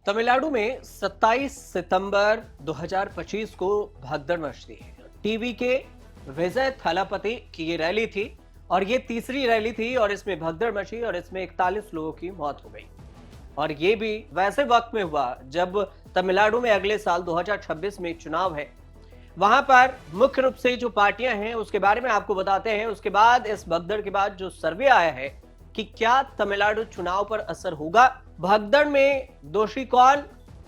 तमिलनाडु में 27 सितंबर 2025 को भगदड़ मचती है। टीवी के विजय थालापति की ये रैली थी और ये तीसरी रैली थी और इसमें भगदड़ मची और इसमें 41 लोगों की मौत हो गई। और ये भी वैसे वक्त में हुआ जब तमिलनाडु में अगले साल 2026 में चुनाव है। वहां पर मुख्य रूप से जो पार्टियां हैं उसके बारे में आपको बताते हैं। उसके बाद इस भगदड़ के बाद जो सर्वे आया है कि क्या तमिलनाडु चुनाव पर असर होगा, भगदड़ में दोषी कौन,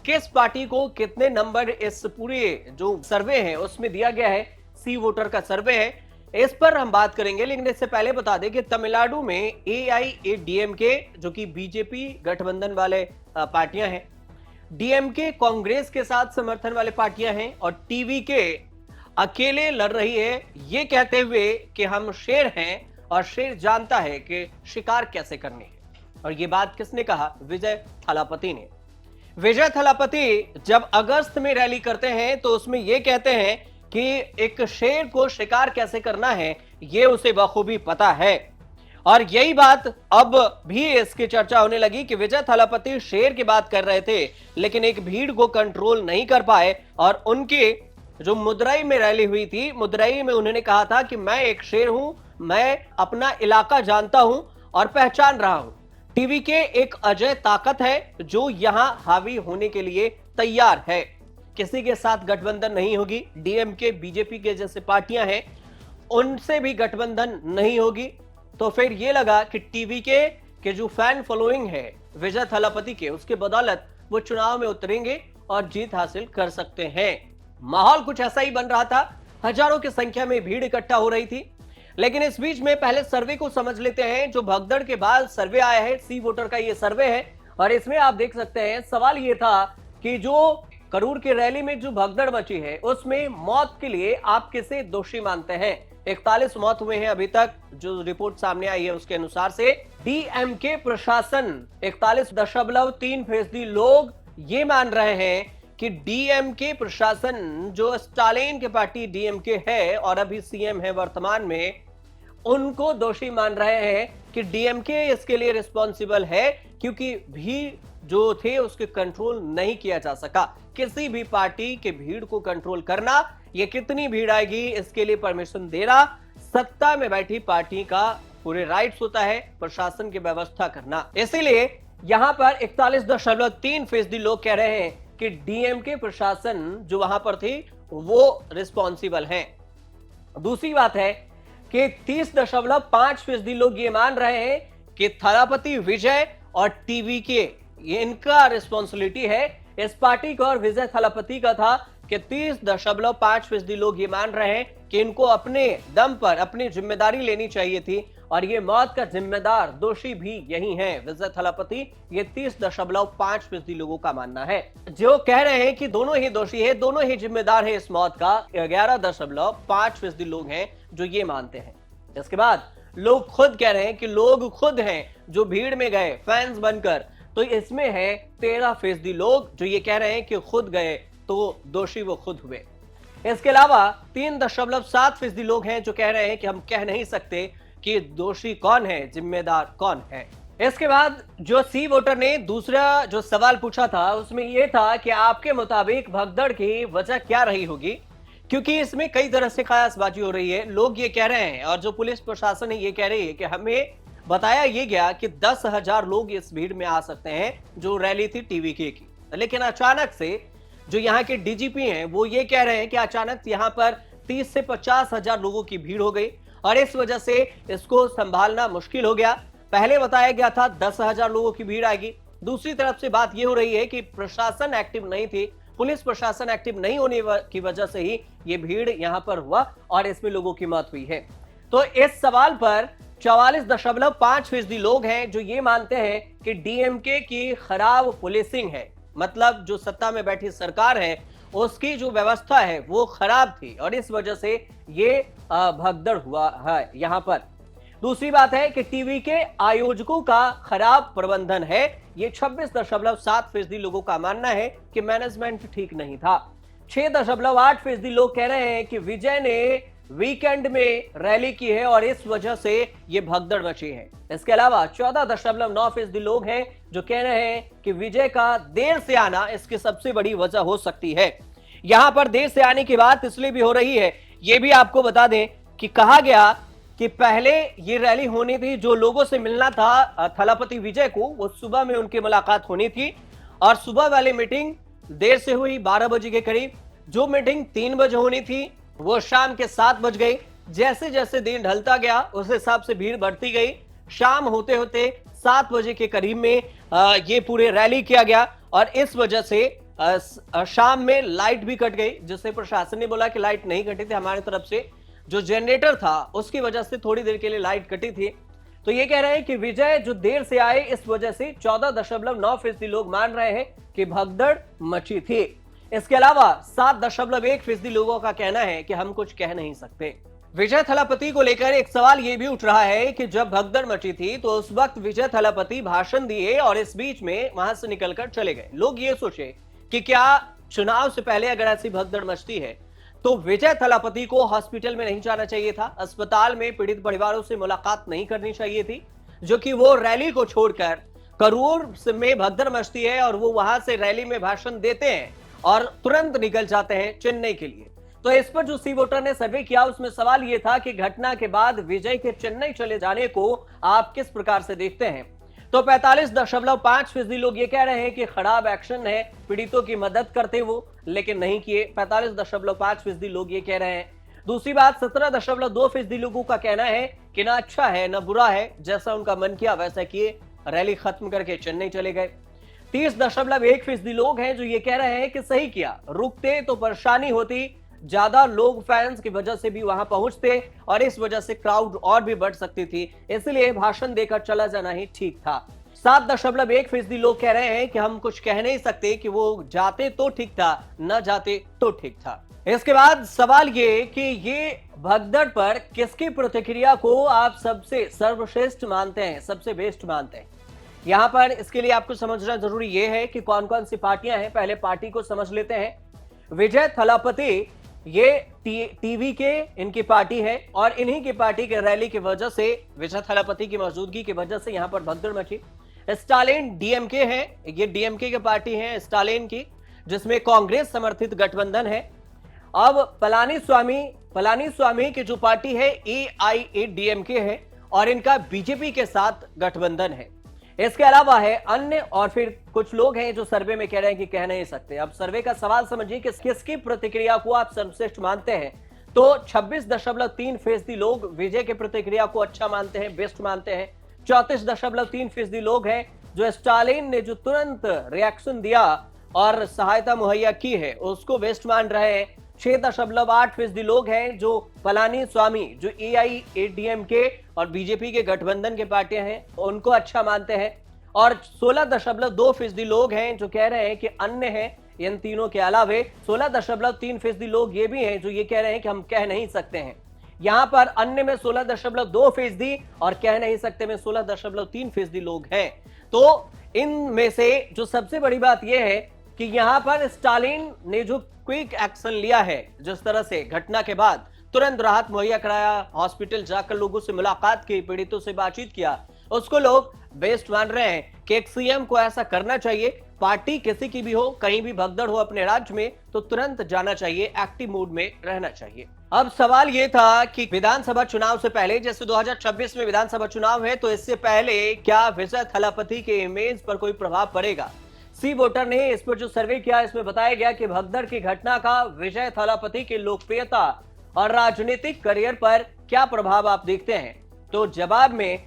किस पार्टी को कितने नंबर, इस पूरे जो सर्वे है उसमें दिया गया है। सी वोटर का सर्वे है, इस पर हम बात करेंगे। लेकिन इससे पहले बता दें कि तमिलनाडु में एआईएडीएमके जो कि बीजेपी गठबंधन वाले पार्टियां हैं, डीएमके कांग्रेस के साथ समर्थन वाले पार्टियां हैं और टीवी के अकेले लड़ रही है, ये कहते हुए कि हम शेर हैं और शेर जानता है कि शिकार कैसे करनी है। और ये बात किसने कहा? विजय थालापति ने। विजय थालापति जब अगस्त में रैली करते हैं तो उसमें ये कहते हैं कि एक शेर को शिकार कैसे करना है ये उसे बखूबी पता है। और यही बात अब भी इसकी चर्चा होने लगी कि विजय थालापति शेर की बात कर रहे थे लेकिन एक भीड़ को कंट्रोल नहीं कर पाए और उनकी जो मुदरई में रैली हुई थी, मुदरई में उन्होंने कहा था कि मैं एक शेर हूं, मैं अपना इलाका जानता हूं और पहचान रहा हूं। टीवी के एक अजय ताकत है जो यहां हावी होने के लिए तैयार है। किसी के साथ गठबंधन नहीं होगी। डीएमके बीजेपी के जैसे पार्टियां हैं उनसे भी गठबंधन नहीं होगी। तो फिर यह लगा कि टीवी के जो फैन फॉलोइंग है विजय थालापति के, उसके बदौलत वो चुनाव में उतरेंगे और जीत हासिल कर सकते हैं। माहौल कुछ ऐसा ही बन रहा था। हजारों की संख्या में भीड़ इकट्ठा हो रही थी। लेकिन इस बीच में पहले सर्वे को समझ लेते हैं। जो भगदड़ के बाद सर्वे आया है, सी वोटर का ये सर्वे है और इसमें आप देख सकते हैं सवाल ये था कि जो करूर की रैली में जो भगदड़ मची है उसमें मौत के लिए आप किसे दोषी मानते हैं? 41 मौत हुए हैं अभी तक, जो रिपोर्ट सामने आई है उसके अनुसार से। डीएमके प्रशासन 41.3% लोग ये मान रहे हैं कि डीएमके प्रशासन, जो स्टालिन की पार्टी डीएमके है और अभी सीएम है वर्तमान में, उनको दोषी मान रहे हैं कि डीएमके इसके लिए रिस्पॉन्सिबल है क्योंकि भीड़ जो थे उसके कंट्रोल नहीं किया जा सका। किसी भी पार्टी के भीड़ को कंट्रोल करना, ये कितनी भीड़ आएगी इसके लिए परमिशन देना सत्ता में बैठी पार्टी का पूरे राइट्स होता है, प्रशासन की व्यवस्था करना। इसीलिए यहां पर 41.3% लोग कह रहे हैं कि डीएमके प्रशासन जो वहां पर थी वो रिस्पॉन्सिबल है। दूसरी बात है कि 30.5% लोग ये मान रहे हैं कि थालापति विजय और टीवी के ये इनका रिस्पॉन्सिबिलिटी है। इस पार्टी का और विजय थालापति का था कि 30.5% लोग ये मान रहे हैं कि इनको अपने दम पर अपनी जिम्मेदारी लेनी चाहिए थी और ये मौत का जिम्मेदार दोषी भी यही है विजय थालापति। ये 30.5% लोगों का मानना है। जो कह रहे हैं कि दोनों ही दोषी है, दोनों ही जिम्मेदार है इस मौत का, 11.5% लोग हैं जो ये मानते हैं। इसके बाद लोग खुद कह रहे हैं कि लोग खुद हैं जो भीड़ में गए फैंस बनकर, तो इसमें है 13% लोग जो ये कह रहे हैं कि खुद गए तो दोषी वो खुद हुए। इसके अलावा 3.7% लोग हैं जो कह रहे हैं कि हम कह नहीं सकते कि दोषी कौन है, जिम्मेदार कौन है। इसके बाद जो सी वोटर ने दूसरा जो सवाल पूछा था उसमें यह था कि आपके मुताबिक भगदड़ की वजह क्या रही होगी, क्योंकि इसमें कई तरह से कयासबाजी हो रही है। लोग ये कह रहे हैं और जो पुलिस प्रशासन है ये कह रही है कि हमें बताया ये गया कि 10,000 लोग इस भीड़ में आ सकते हैं जो रैली थी टीवी की। लेकिन अचानक से जो यहाँ के डीजीपी हैं वो ये कह रहे हैं कि अचानक यहाँ पर 30 से 50,000 लोगों की भीड़ हो गई और इस वजह से इसको संभालना मुश्किल हो गया। पहले बताया गया था 10,000 लोगों की भीड़ आएगी। दूसरी तरफ से बात यह हो रही है कि प्रशासन एक्टिव नहीं थी, पुलिस प्रशासन एक्टिव नहीं होने की वजह से ही ये भीड़ यहां पर हुआ और इसमें लोगों की मौत हुई है। तो इस सवाल पर 44.5% लोग हैं जो ये मानते हैं कि डीएमके की खराब पुलिसिंग है, मतलब जो सत्ता में बैठी सरकार है उसकी जो व्यवस्था है वो खराब थी और इस वजह से ये भगदड़ हुआ है यहां पर। दूसरी बात है कि टीवी के आयोजकों का खराब प्रबंधन है। ये 26.7% लोगों का मानना है कि मैनेजमेंट ठीक नहीं था। 6.8% लोग कह रहे हैं कि विजय ने वीकेंड में रैली की है और इस वजह से यह भगदड़ मची है। इसके अलावा 14.9% लोग हैं जो कह रहे हैं कि विजय का देर से आना इसकी सबसे बड़ी वजह हो सकती है। यहां पर देर से आने की बात इसलिए भी हो रही है, यह भी आपको बता दें कि कहा गया कि पहले ये रैली होनी थी, जो लोगों से मिलना था थलापति विजय को, वो सुबह में उनकी मुलाकात होनी थी और सुबह वाली मीटिंग देर से हुई 12 बजे के करीब। जो मीटिंग 3 बजे होनी थी वो शाम के 7 बज गई। जैसे जैसे दिन ढलता गया उस हिसाब से भीड़ बढ़ती गई। शाम होते होते 7 बजे के करीब में ये पूरे रैली किया गया और इस वजह से शाम में लाइट भी कट गई, जिससे प्रशासन ने बोला कि लाइट नहीं कटी थी, हमारी तरफ से जो जनरेटर था उसकी वजह से थोड़ी देर के लिए लाइट कटी थी। तो ये कह रहे हैं कि विजय जो देर से आए इस वजह से 14.9% लोग मान रहे हैं कि भगदड़ मची थी। इसके अलावा 7.1% लोगों का कहना है कि हम कुछ कह नहीं सकते। विजय थलापति को लेकर एक सवाल यह भी उठ रहा है कि जब भगदड़ मची थी तो उस वक्त विजय थलापति भाषण दिए और इस बीच में वहां से निकलकर चले गए। लोग ये सोचे कि क्या चुनाव से पहले अगर ऐसी भगदड़ मचती है तो विजय थलापति को हॉस्पिटल में नहीं जाना चाहिए था, अस्पताल में पीड़ित परिवारों से मुलाकात नहीं करनी चाहिए थी, जो कि वो रैली को छोड़कर करूर में भगदड़ मचती है और वो वहां से रैली में भाषण देते हैं और तुरंत निकल जाते हैं चेन्नई के लिए। तो इस पर जो सी वोटर ने सर्वे किया उसमें सवाल यह था कि घटना के बाद विजय के चेन्नई चले जाने को आप किस प्रकार से देखते हैं। तो 45.5% लोग ये कह रहे हैं कि खराब एक्शन है, पीड़ितों की मदद करते वो, लेकिन नहीं किए। 45.5% लोग ये कह रहे हैं। दूसरी बात 17.2% लोगों का कहना है कि ना अच्छा है ना बुरा है, जैसा उनका मन किया वैसा किए, रैली खत्म करके चेन्नई चले गए। 30.1% लोग हैं जो ये कह रहे हैं कि सही किया, रुकते तो परेशानी होती, ज्यादा लोग फैंस की वजह से भी वहां पहुंचते और इस वजह से क्राउड और भी बढ़ सकती थी, इसलिए भाषण देकर चला जाना ही ठीक था। 7.1% लोग कह रहे हैं कि हम कुछ कह नहीं सकते, कि वो जाते तो ठीक था, न जाते तो ठीक था। इसके बाद सवाल ये कि ये भगदड़ पर किसकी प्रतिक्रिया को आप सबसे सर्वश्रेष्ठ मानते हैं, सबसे बेस्ट मानते हैं। यहां पर इसके लिए आपको समझना जरूरी यह है कि कौन कौन सी पार्टियां हैं। पहले पार्टी को समझ लेते हैं। विजय थलापति ये टीवी के इनकी पार्टी है और इन्हीं की पार्टी के रैली की वजह से, विजय थलापति की मौजूदगी की वजह से यहां पर भगदड़ मची। स्टालिन डीएमके है, ये डीएमके की पार्टी है स्टालिन की, जिसमें कांग्रेस समर्थित गठबंधन है। अब पलानीस्वामी की जो पार्टी है एआईएडीएमके है और इनका बीजेपी के साथ गठबंधन है। इसके अलावा है अन्य और फिर कुछ लोग हैं जो सर्वे में कह रहे हैं कि कह नहीं सकते। अब सर्वे का सवाल समझिए कि किसकी प्रतिक्रिया को आप सर्वश्रेष्ठ मानते हैं। तो 26.3% लोग विजय की प्रतिक्रिया को अच्छा मानते हैं, बेस्ट मानते हैं। 34.3% लोग हैं जो स्टालिन ने जो तुरंत रिएक्शन दिया और सहायता मुहैया की है उसको बेस्ट मान रहे हैं। 6.8% लोग हैं जो पलानीस्वामी, जो एआईएडीएमके और बीजेपी के गठबंधन के पार्टियां हैं, उनको अच्छा मानते हैं। और 16.2% लोग हैं जो कह रहे हैं कि अन्य हैं इन तीनों के अलावे। 16.3% लोग ये भी हैं जो ये कह रहे हैं कि हम कह नहीं सकते हैं। यहां पर अन्य में 16.2% और कह नहीं सकते में 16.3% लोग हैं। तो इनमें से जो सबसे बड़ी बात यह है कि यहां पर स्टालिन ने जो क्विक एक्शन लिया है, जिस तरह से घटना के बाद तुरंत राहत मुहैया कराया, हॉस्पिटल जाकर लोगों से मुलाकात की, पीड़ितों से बातचीत किया, उसको लोग बेस्ट मान रहे हैं कि एक सीएम को ऐसा करना चाहिए। पार्टी किसी की भी हो, कहीं भी भगदड़ हो अपने राज्य में, तो तुरंत जाना चाहिए, एक्टिव मूड में रहना चाहिए। अब सवाल यह था कि विधानसभा चुनाव से पहले, जैसे 2026 में विधानसभा चुनाव है, तो इससे पहले क्या विजय थलापति के इमेज पर कोई प्रभाव पड़ेगा। सी वोटर ने इस पर जो सर्वे किया, इसमें बताया गया कि भगदड़ की घटना का विजय थलापति की लोकप्रियता और राजनीतिक करियर पर क्या प्रभाव आप देखते हैं। तो जवाब में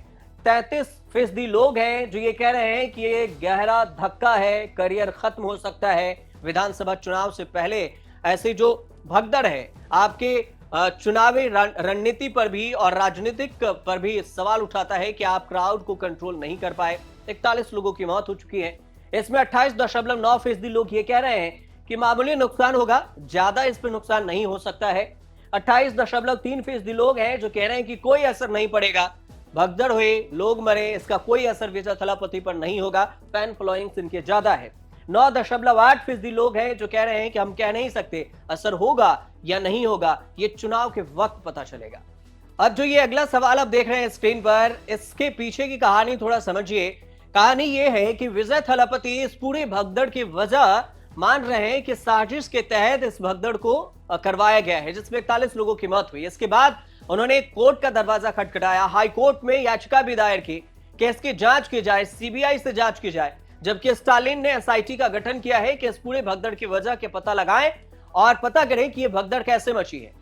33% लोग हैं जो ये कह रहे हैं कि ये गहरा धक्का है, करियर खत्म हो सकता है। विधानसभा चुनाव से पहले ऐसी जो भगदड़ है आपके चुनावी रणनीति पर भी और राजनीतिक पर भी सवाल उठाता है कि आप क्राउड को कंट्रोल नहीं कर पाए। 41 लोगों की मौत हो चुकी है। इसमें 28.9% लोग ये कह रहे हैं कि मामूली नुकसान होगा, ज्यादा इस पर नुकसान नहीं हो सकता है। 28.3% लोग हैं जो कह रहे हैं कि कोई असर नहीं पड़ेगा, भगदड़ हुए, लोग मरे, इसका कोई असर विजय थलापति पर नहीं होगा, फैन फॉलोइंग्स इनके ज्यादा है। 9.8% लोग हैं जो कह रहे हैं कि हम कह नहीं सकते, असर होगा या नहीं होगा, ये चुनाव के वक्त पता चलेगा। अब जो ये अगला सवाल आप देख रहे हैं स्क्रीन पर, इसके पीछे की कहानी थोड़ा समझिए। कहानी ये है कि विजय थलापति इस पूरे भगदड़ की वजह मान रहे हैं कि साजिश के तहत इस भगदड़ को करवाया गया है, जिसमें 41 लोगों की मौत हुई। इसके बाद उन्होंने कोर्ट का दरवाजा खटखटाया, हाई कोर्ट में याचिका भी दायर की कि इसकी जांच की जाए, सीबीआई से जांच की जाए, जबकि स्टालिन ने एसआईटी का गठन किया है कि इस पूरे भगदड़ की वजह के पता लगाएं और पता करें कि यह भगदड़ कैसे मची है।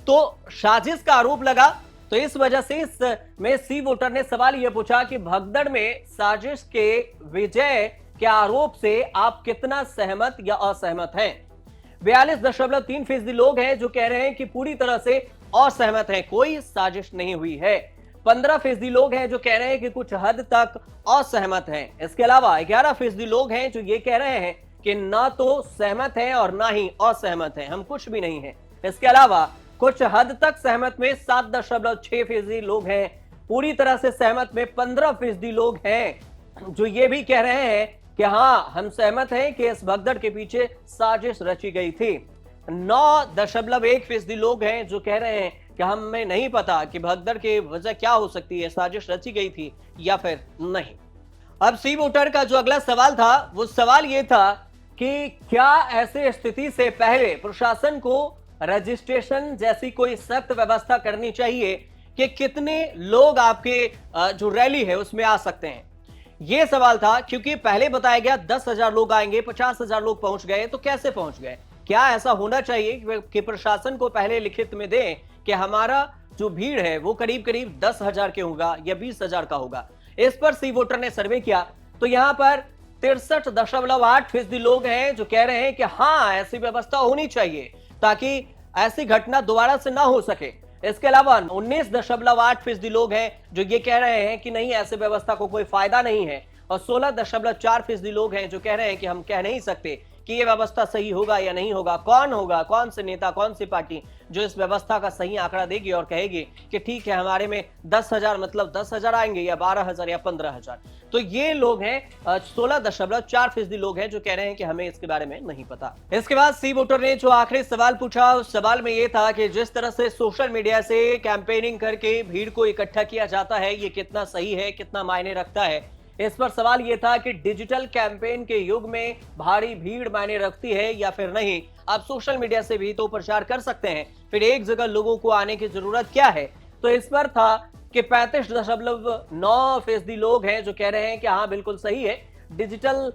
तो साजिश का आरोप लगा, तो इस वजह से इसमें सी वोटर ने सवाल यह पूछा कि भगदड़ में साजिश के विजय के आरोप से आप कितना सहमत या असहमत हैं। 42.3% लोग हैं जो कह रहे हैं कि पूरी तरह से असहमत हैं, कोई साजिश नहीं हुई है। 15% लोग हैं जो कह रहे हैं कि कुछ हद तक असहमत हैं। इसके अलावा 11% लोग हैं जो ये कह रहे हैं कि ना तो सहमत हैं और ना ही असहमत हैं, हम कुछ भी नहीं हैं। इसके अलावा कुछ हद तक सहमत में 7.6% लोग हैं। पूरी तरह से सहमत में 15% लोग हैं जो ये भी कह रहे हैं कि हाँ, हम सहमत हैं कि इस भगदड़ के पीछे साजिश रची गई थी। 9.1% लोग हैं जो कह रहे हैं कि हमें नहीं पता कि भगदड़ की वजह क्या हो सकती है, साजिश रची गई थी या फिर नहीं। अब सी वोटर का जो अगला सवाल था, वो सवाल ये था कि क्या ऐसे स्थिति से पहले प्रशासन को रजिस्ट्रेशन जैसी कोई सख्त व्यवस्था करनी चाहिए कि कितने लोग आपके जो रैली है उसमें आ सकते हैं। यह सवाल था क्योंकि पहले बताया गया 10,000 लोग आएंगे, 50,000 लोग पहुंच गए, तो कैसे पहुंच गए? क्या ऐसा होना चाहिए कि प्रशासन को पहले लिखित में दें कि हमारा जो भीड़ है वो करीब करीब 10,000 के होगा या 20,000 का होगा। इस पर सी वोटर ने सर्वे किया तो यहां पर 63.8% लोग हैं जो कह रहे हैं कि हाँ, ऐसी व्यवस्था होनी चाहिए ताकि ऐसी घटना दोबारा से ना हो सके। इसके अलावा 19.8% लोग हैं जो ये कह रहे हैं कि नहीं, ऐसे व्यवस्था को कोई फायदा नहीं है, और 16.4% लोग हैं जो कह रहे हैं कि हम कह नहीं सकते कि ये व्यवस्था सही होगा या नहीं होगा। कौन होगा, कौन से नेता, कौन सी पार्टी जो इस व्यवस्था का सही आंकड़ा देगी और कहेगी कि ठीक है, हमारे में 10,000 मतलब 10,000 आएंगे या 12,000 या 15,000। तो ये लोग हैं 16.4% लोग हैं जो कह रहे हैं कि हमें इसके बारे में नहीं पता। इसके बाद सी वोटर ने जो आखिरी सवाल पूछा, उस सवाल में यह था कि जिस तरह से सोशल मीडिया से कैंपेनिंग करके भीड़ को इकट्ठा किया जाता है, ये कितना सही है, कितना मायने रखता है। इस पर सवाल यह था कि डिजिटल कैंपेन के युग में भारी भीड़ मायने रखती है या फिर नहीं। आप सोशल मीडिया से भी तो प्रचार कर सकते हैं, फिर एक जगह लोगों को आने की जरूरत क्या है? तो इस पर था कि 35.9% लोग हैं जो कह रहे हैं कि हाँ, बिल्कुल सही है, डिजिटल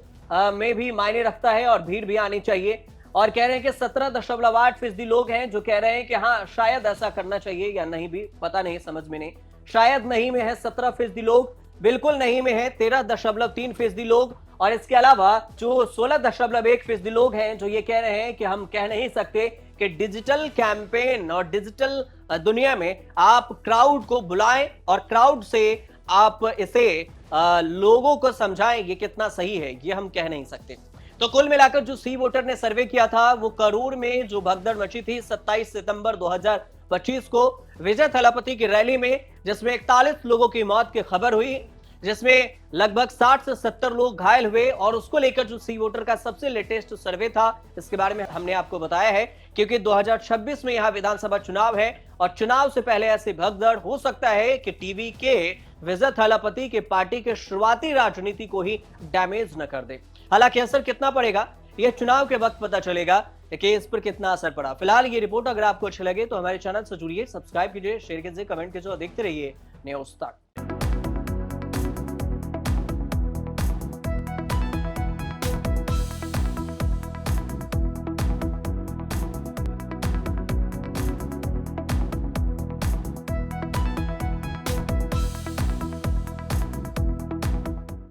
में भी मायने रखता है और भीड़ भी आनी चाहिए। और कह रहे हैं कि 17.8% लोग हैं जो कह रहे हैं कि हाँ, शायद ऐसा करना चाहिए या नहीं, भी पता नहीं, समझ में नहीं। शायद नहीं में है 17% लोग, बिल्कुल नहीं में है 13.3% लोग, और इसके अलावा जो 16.1% लोग हैं जो ये कह रहे हैं कि हम कह नहीं सकते कि डिजिटल कैंपेन और डिजिटल दुनिया में आप क्राउड को बुलाएं और क्राउड से आप इसे लोगों को समझाएं, ये कितना सही है, ये हम कह नहीं सकते। तो कुल मिलाकर जो सी वोटर ने सर्वे किया था, वो करूर में जो भगदड़ मची थी 27 सितंबर 2025 को विजय थलापति की रैली में, जिसमें 41 लोगों की मौत की खबर हुई, जिसमें लगभग 60 से 70 लोग घायल हुए, और उसको लेकर जो सी वोटर का सबसे लेटेस्ट सर्वे था, इसके बारे में हमने आपको बताया है, क्योंकि 2026 में यहां विधानसभा चुनाव है और चुनाव से पहले ऐसी भगदड़ हो सकता है कि टीवी के विजय थलापति के पार्टी के शुरुआती राजनीति को ही डैमेज न कर दे। हालांकि असर कितना पड़ेगा यह चुनाव के वक्त पता चलेगा कि इस पर कितना असर पड़ा। फिलहाल ये रिपोर्ट अगर आपको अच्छी लगे तो हमारे चैनल से जुड़िए, सब्सक्राइब कीजिए, शेयर कीजिए, कमेंट कीजिए और देखते रहिए न्यूज़ तक।